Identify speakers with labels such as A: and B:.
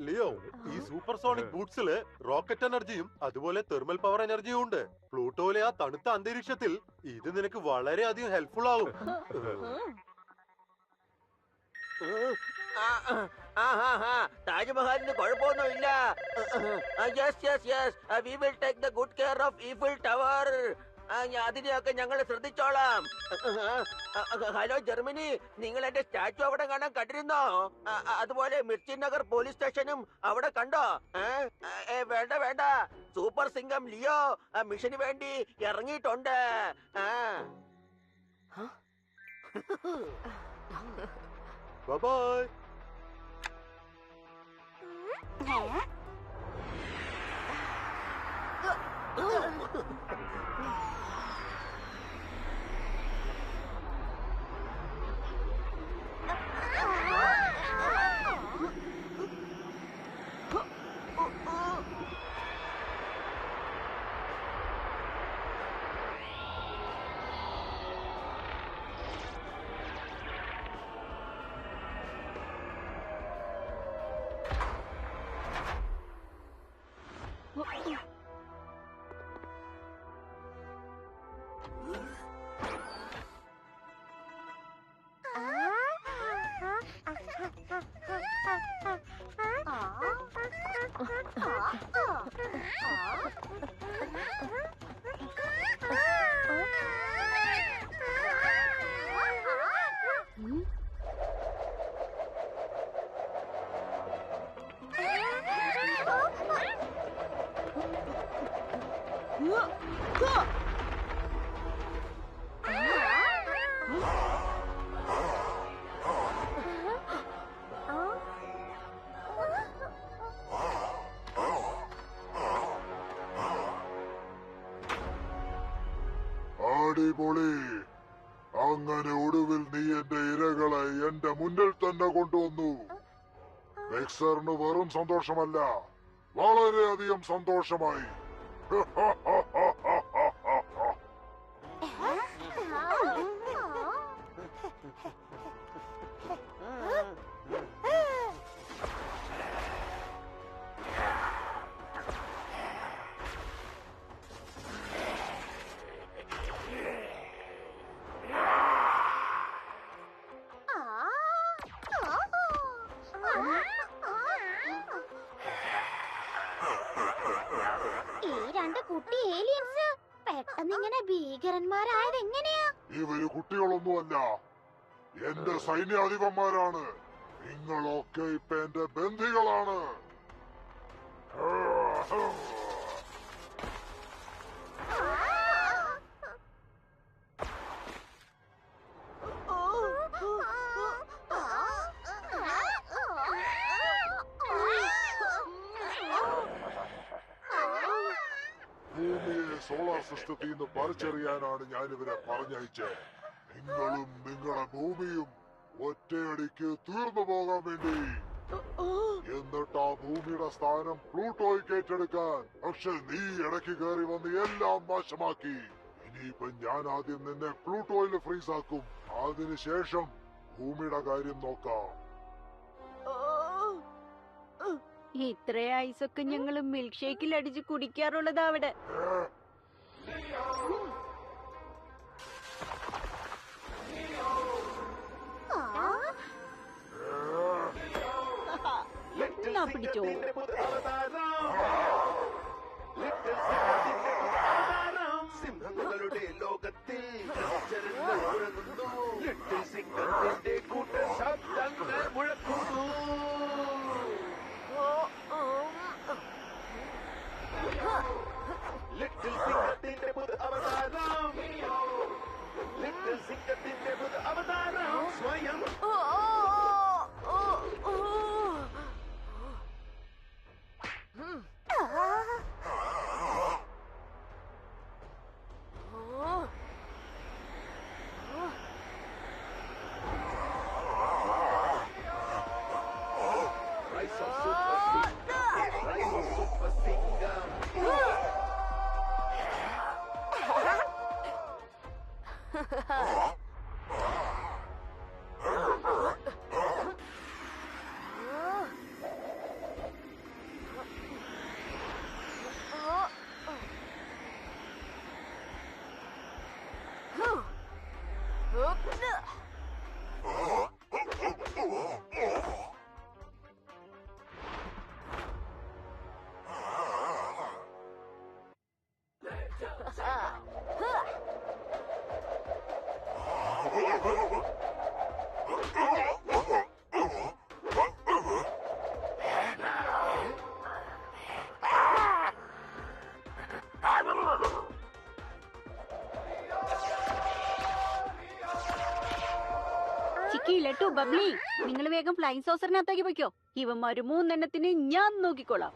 A: Leo, ഈ super sonic ബൂട്ട്സില് rocket എനർജിയും അതുപോലെ തെർമൽ പവർ എനർജിയും ഉണ്ട്. പ്ലൂട്ടോയിലെ ആ തണുത്ത അന്തരീക്ഷത്തിൽ ഇത് നിനക്ക് വളരെയധികം ഹെൽപ്ഫുൾ ആവും.
B: താജ്മഹലിന് കുഴപ്പമൊന്നുമില്ല. We will take the good care of Eiffel tower. അതിനെയൊക്കെ ഞങ്ങൾ ശ്രദ്ധിച്ചോളാം. ഹലോ ജർമ്മനി, നിങ്ങൾ എന്റെ സ്റ്റാച്ചു അവിടെ കാണാൻ കണ്ടിരുന്നോ? അതുപോലെ മിർച്ചി നഗർ പോലീസ് സ്റ്റേഷനും അവിടെ കണ്ടോ? വേണ്ട വേണ്ട, സൂപ്പർ സിംഗം ലിയോ മിഷന് വേണ്ടി ഇറങ്ങിയിട്ടുണ്ട്.
A: ബൈ.
C: അടിപൊളി. അങ്ങനെ ഒടുവിൽ നീ എന്റെ ഇരകളെ എന്റെ മുന്നിൽ തന്നെ കൊണ്ടുവന്നു. മിക്സറിന് വെറും സന്തോഷമല്ല, വളരെയധികം സന്തോഷമായി.
D: പെട്ടെന്നിങ്ങനെ ഭീകരന്മാരായത് എങ്ങനെയാ?
C: ഇവര് കുട്ടികളൊന്നുമല്ല, എന്റെ സൈന്യാധിപന്മാരാണ്. നിങ്ങളൊക്കെ ഇപ്പൊ എന്റെ ബന്ധികളാണ്. ഭൂമിയെ സോളാർ സിസ്റ്റത്തിൽ നിന്ന് പറിച്ചെറിയാനാണ് ഞാനിവരെ പറഞ്ഞയച്ചത്. നിങ്ങളും നിങ്ങളുടെ ഭൂമിയും ഒറ്റയടിക്ക് തീർന്നു പോകാൻ വേണ്ടി. എന്നിട്ട് ആ ഭൂമിയുടെ സ്ഥാനം പ്ലൂട്ടോയ്ക്ക് ഏറ്റെടുക്കാൻ. പക്ഷെ നീ ഇടയ്ക്ക് കയറി വന്ന് എല്ലാം നാശമാക്കി. ഇനിയിപ്പൊ ഞാൻ ആദ്യം നിന്നെ പ്ലൂട്ടോയിൽ ഫ്രീസ് ആക്കും. അതിനുശേഷം ഭൂമിയുടെ കാര്യം നോക്കാം.
E: ഇത്ര ഐസൊക്കെ ഞങ്ങള് മിൽക്ക് ഷേക്കിൽ അടിച്ച് കുടിക്കാറുള്ളത് അവിടെ. പിടിച്ചോ.
F: സിംഹങ്ങളുടെ ലോകത്തിൽ ലിറ്റിൽ സിംഹത്തിന്റെ കൂട്ടശബ്ദങ്ങൾ മുഴക്കുന്നു. ലിറ്റിൽ സിംഹത്തിന്റെ പുതു അവതാരം, ലിറ്റിൽ സിംഹത്തിന്റെ പുതു അവതാരം സ്വയം.
E: ചിക്കി, ലട്ടു, ബബ്ലി, നിങ്ങൾ വേഗം ഫ്ലൈങ് സോസറിനകത്തേക്ക് പോയിക്കോ. ഇവന്മാര് 3 എണ്ണത്തിന് ഞാൻ നോക്കിക്കോളാം.